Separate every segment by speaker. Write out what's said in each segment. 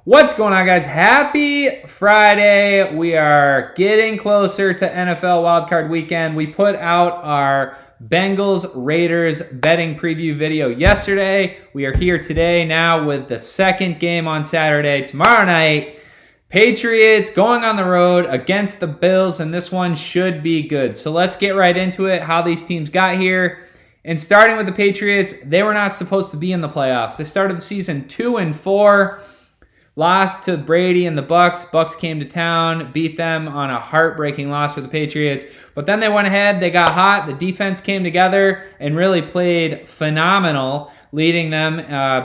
Speaker 1: What's going on, guys? Happy Friday. We are getting closer to NFL Wildcard Weekend. We put out our Bengals-Raiders betting preview video yesterday. We are here today now with the second game on Saturday. Tomorrow night, Patriots going on the road against the Bills, and this one should be good. So let's get right into it, how these teams got here. And starting with the Patriots, they were not supposed to be in the playoffs. They started the season 2-4. Lost to Brady and the Bucks. Bucks came to town, beat them on a heartbreaking loss for the Patriots. But then they went ahead, they got hot. The defense came together and really played phenomenal, leading them.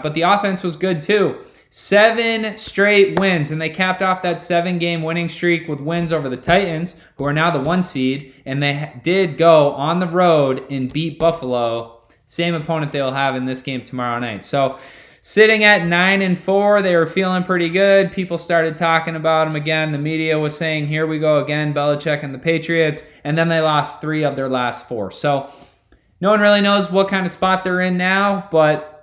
Speaker 1: But the offense was good too. 7 straight wins, and they capped off that 7-game winning streak with wins over the Titans, who are now the 1 seed. And they did go on the road and beat Buffalo. Same opponent they will have in this game tomorrow night. So sitting at 9-4, they were feeling pretty good. People started talking about them again. The media was saying, here we go again, Belichick and the Patriots. And then they lost 3 of their last 4. So no one really knows what kind of spot they're in now, but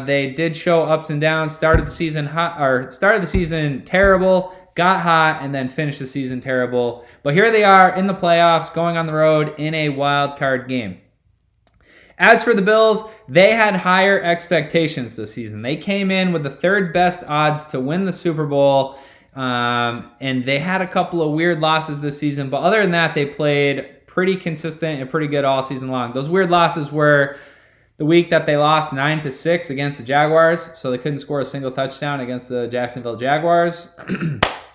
Speaker 1: they did show ups and downs. Started the season terrible, got hot, and then finished the season terrible. But here they are in the playoffs, going on the road in a wild card game. As for the Bills, they had higher expectations this season. They came in with the 3rd best odds to win the Super Bowl, and they had a couple of weird losses this season. But other than that, they played pretty consistent and pretty good all season long. Those weird losses were the week that they lost 9-6 against the Jaguars, so they couldn't score a single touchdown against the Jacksonville Jaguars.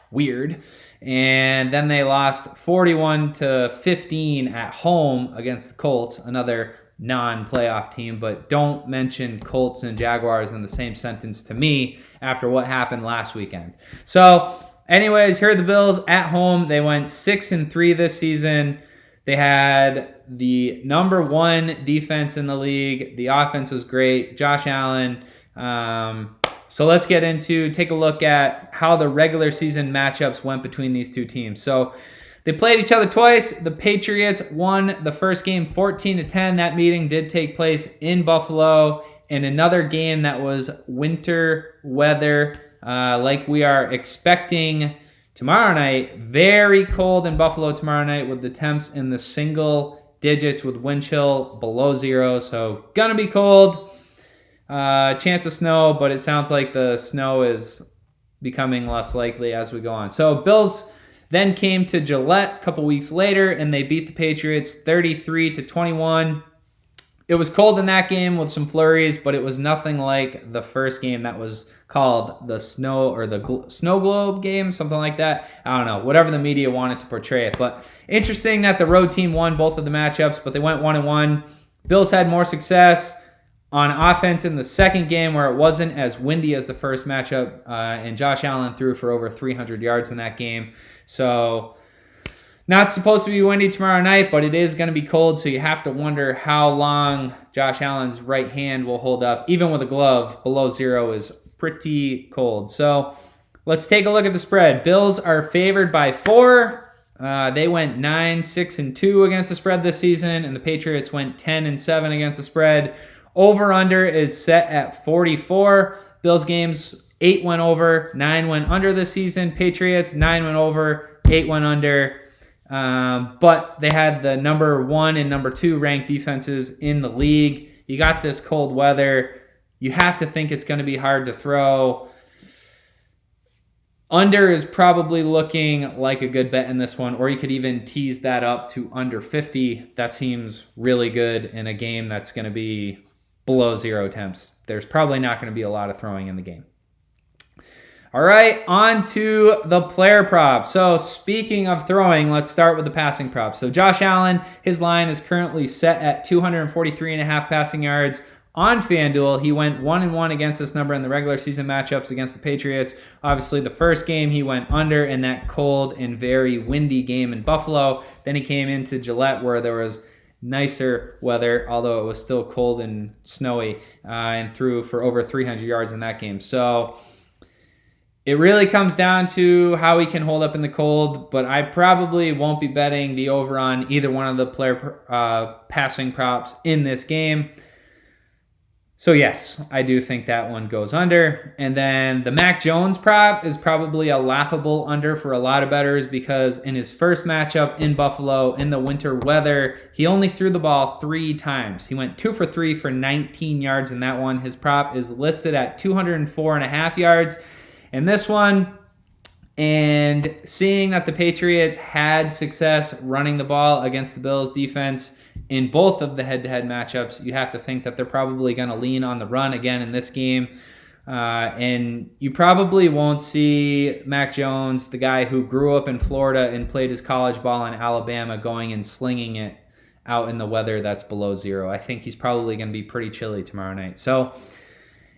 Speaker 1: Weird. And then they lost 41-15 at home against the Colts, another non-playoff team. But don't mention Colts and Jaguars in the same sentence to me after what happened last weekend. So anyways, here are the Bills at home. They went 6-3 this season. They had the number 1 defense in the league. The offense was great. Josh Allen. So let's take a look at how the regular season matchups went between these two teams. So they played each other twice. The Patriots won the first game 14-10. That meeting did take place in Buffalo. In another game that was winter weather, like we are expecting tomorrow night. Very cold in Buffalo tomorrow night with the temps in the single digits with wind chill below 0. So gonna be cold. Chance of snow, but it sounds like the snow is becoming less likely as we go on. So Bills then came to Gillette a couple weeks later, and they beat the Patriots 33-21. It was cold in that game with some flurries, but it was nothing like the first game that was called the snow or the snow globe game, something like that. I don't know, whatever the media wanted to portray it. But interesting that the road team won both of the matchups, but they went 1-1. Bills had more success on offense in the second game where it wasn't as windy as the first matchup, and Josh Allen threw for over 300 yards in that game. So not supposed to be windy tomorrow night, but it is going to be cold, so you have to wonder how long Josh Allen's right hand will hold up. Even with a glove, below 0 is pretty cold. So let's take a look at the spread. Bills are favored by 4. They went 9-6-2 against the spread this season, and the Patriots went 10-7 against the spread. Over-under is set at 44. Bills games, 8 went over, 9 went under this season. Patriots, 9 went over, 8 went under. But they had the number 1 and number 2 ranked defenses in the league. You got this cold weather. You have to think it's going to be hard to throw. Under is probably looking like a good bet in this one, or you could even tease that up to under 50. That seems really good in a game that's going to be below 0 temps. There's probably not going to be a lot of throwing in the game. All right, on to the player props. So speaking of throwing, let's start with the passing props. So Josh Allen, his line is currently set at 243.5 passing yards. On FanDuel, he went 1-1 against this number in the regular season matchups against the Patriots. Obviously, the first game he went under in that cold and very windy game in Buffalo. Then he came into Gillette where there was nicer weather, although it was still cold and snowy, and threw for over 300 yards in that game. So it really comes down to how he can hold up in the cold, but I probably won't be betting the over on either one of the player passing props in this game. So yes, I do think that one goes under. And then the Mac Jones prop is probably a laughable under for a lot of bettors because in his first matchup in Buffalo in the winter weather, he only threw the ball 3 times. He went 2 for 3 for 19 yards in that one. His prop is listed at 204.5 yards in this one. And seeing that the Patriots had success running the ball against the Bills defense in both of the head-to-head matchups, you have to think that they're probably going to lean on the run again in this game. And you probably won't see Mac Jones, the guy who grew up in Florida and played his college ball in Alabama, going and slinging it out in the weather that's below 0. I think he's probably going to be pretty chilly tomorrow night. So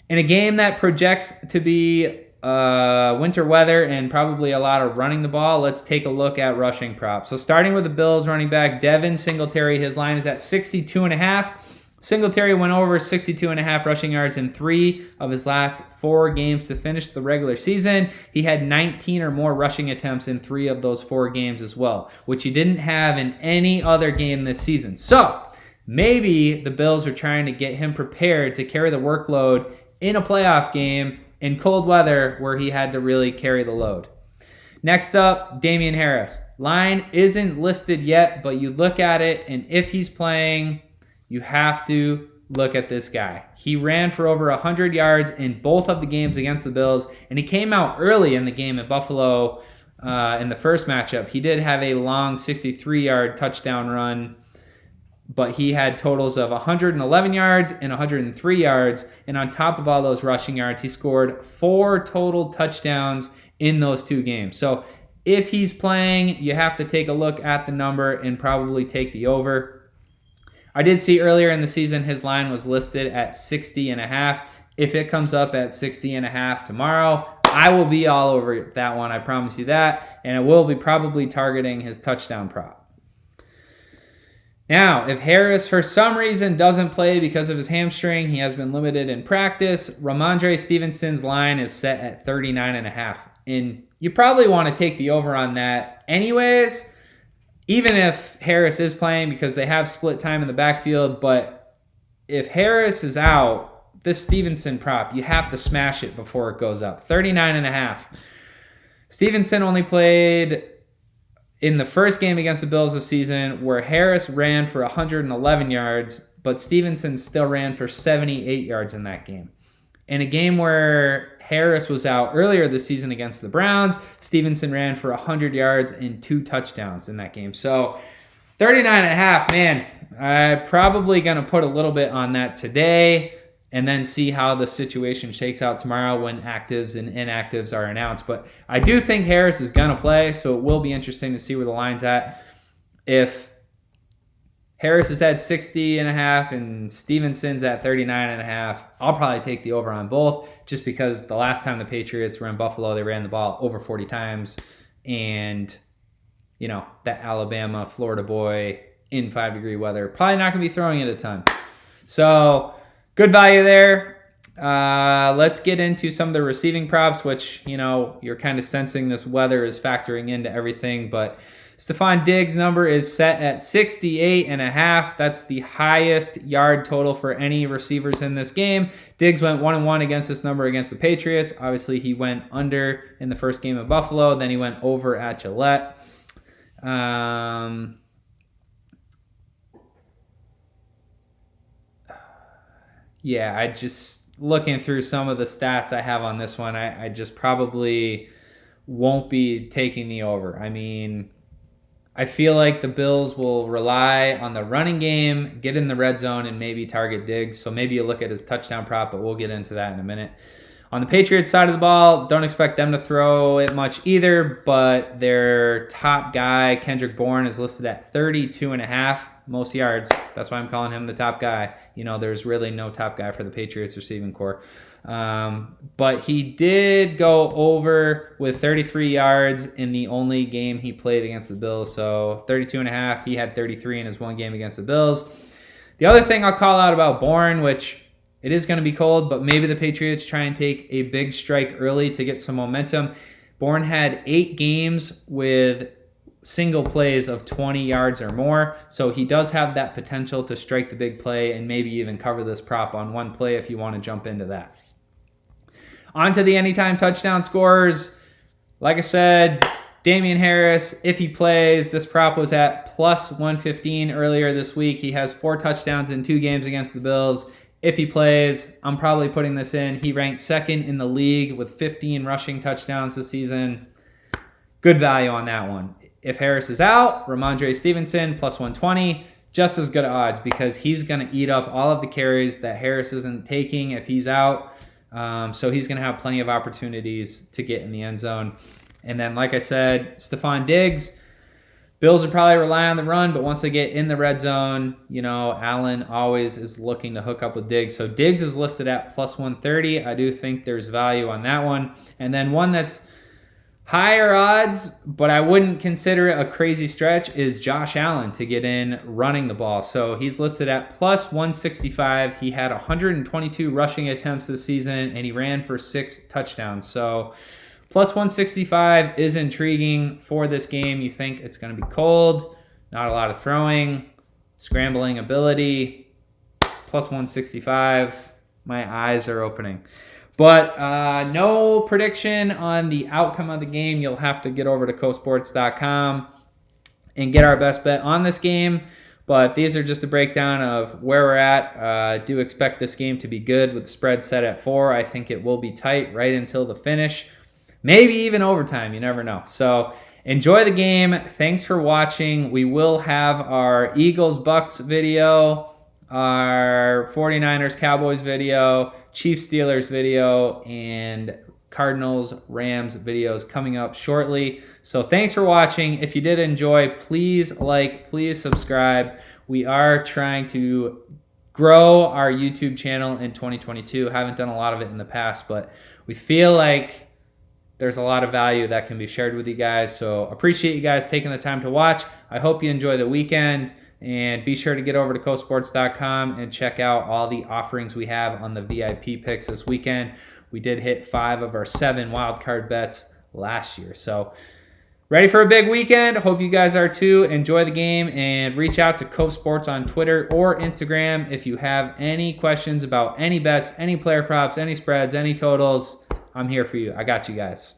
Speaker 1: in a game that projects to be winter weather and probably a lot of running the ball, let's take a look at rushing props. So starting with the Bills running back, Devin Singletary, his line is at 62.5. Singletary went over 62.5 rushing yards in 3 of his last 4 games to finish the regular season. He had 19 or more rushing attempts in 3 of those 4 games as well, which he didn't have in any other game this season. So maybe the Bills are trying to get him prepared to carry the workload in a playoff game in cold weather where he had to really carry the load. Next up, Damian Harris. Line isn't listed yet, but you look at it, and if he's playing, you have to look at this guy. He ran for over 100 yards in both of the games against the Bills, and he came out early in the game at Buffalo in the first matchup. He did have a long 63-yard touchdown run, but he had totals of 111 yards and 103 yards. And on top of all those rushing yards, he scored 4 total touchdowns in those 2 games. So if he's playing, you have to take a look at the number and probably take the over. I did see earlier in the season his line was listed at 60.5. If it comes up at 60.5 tomorrow, I will be all over that one. I promise you that. And I will be probably targeting his touchdown prop. Now, if Harris for some reason doesn't play because of his hamstring, he has been limited in practice, Ramondre Stevenson's line is set at 39.5. And you probably want to take the over on that anyways, even if Harris is playing because they have split time in the backfield. But if Harris is out, this Stevenson prop, you have to smash it before it goes up. 39.5. Stevenson only played in the first game against the Bills this season where Harris ran for 111 yards, but Stevenson still ran for 78 yards in that game. In a game where Harris was out earlier this season against the Browns, Stevenson ran for 100 yards and 2 touchdowns in that game. So 39.5, man, I'm probably going to put a little bit on that today and then see how the situation shakes out tomorrow when actives and inactives are announced. But I do think Harris is going to play, so it will be interesting to see where the line's at. If Harris is at 60.5 and Stevenson's at 39.5, I'll probably take the over on both just because the last time the Patriots were in Buffalo, they ran the ball over 40 times. And, you know, that Alabama, Florida boy in 5-degree weather, probably not going to be throwing it a ton. So good value there. Let's get into some of the receiving props, which, you know, you're kind of sensing this weather is factoring into everything. But Stephon Diggs' number is set at 68.5. That's the highest yard total for any receivers in this game. Diggs went 1-1 against this number against the Patriots. Obviously, he went under in the first game of Buffalo. Then he went over at Gillette. Yeah, I just looking through some of the stats I have on this one, I just probably won't be taking the over. I mean, I feel like the Bills will rely on the running game, get in the red zone, and maybe target Diggs. So maybe you look at his touchdown prop, but we'll get into that in a minute. On the Patriots side of the ball, don't expect them to throw it much either, but their top guy, Kendrick Bourne, is listed at 32.5 most yards. That's why I'm calling him the top guy. You know, there's really no top guy for the Patriots receiving core. But he did go over with 33 yards in the only game he played against the Bills. So 32.5, he had 33 in his one game against the Bills. The other thing I'll call out about Bourne, which it is going to be cold, but maybe the Patriots try and take a big strike early to get some momentum. Bourne had 8 games with single plays of 20 yards or more. So he does have that potential to strike the big play and maybe even cover this prop on one play if you want to jump into that. On to the anytime touchdown scorers. Like I said, Damian Harris, if he plays, this prop was at plus 115 earlier this week. He has 4 touchdowns in 2 games against the Bills. If he plays, I'm probably putting this in. He ranked second in the league with 15 rushing touchdowns this season. Good value on that one. If Harris is out, Ramondre Stevenson plus 120, just as good odds because he's going to eat up all of the carries that Harris isn't taking if he's out. So he's going to have plenty of opportunities to get in the end zone. And then, like I said, Stephon Diggs, Bills would probably rely on the run, but once they get in the red zone, Allen always is looking to hook up with Diggs. So Diggs is listed at plus 130. I do think there's value on that one. And then one that's higher odds, but I wouldn't consider it a crazy stretch, is Josh Allen to get in running the ball. So he's listed at plus 165. He had 122 rushing attempts this season, and he ran for 6 touchdowns. So plus 165 is intriguing for this game. You think it's going to be cold, not a lot of throwing, scrambling ability. Plus 165. My eyes are opening. But no prediction on the outcome of the game. You'll have to get over to cosports.com and get our best bet on this game. But these are just a breakdown of where we're at. Do expect this game to be good with the spread set at 4. I think it will be tight right until the finish. Maybe even overtime. You never know. So enjoy the game. Thanks for watching. We will have our Eagles-Bucks video, our 49ers-Cowboys video, Chiefs-Steelers video, and Cardinals-Rams videos coming up shortly. So thanks for watching. If you did enjoy, please like, please subscribe. We are trying to grow our YouTube channel in 2022. Haven't done a lot of it in the past, but we feel like there's a lot of value that can be shared with you guys. So appreciate you guys taking the time to watch. I hope you enjoy the weekend. And be sure to get over to cosports.com and check out all the offerings we have on the VIP picks this weekend. We did hit 5 of our 7 wildcard bets last year. So ready for a big weekend. Hope you guys are too. Enjoy the game and reach out to Cove Sports on Twitter or Instagram if you have any questions about any bets, any player props, any spreads, any totals. I'm here for you. I got you guys.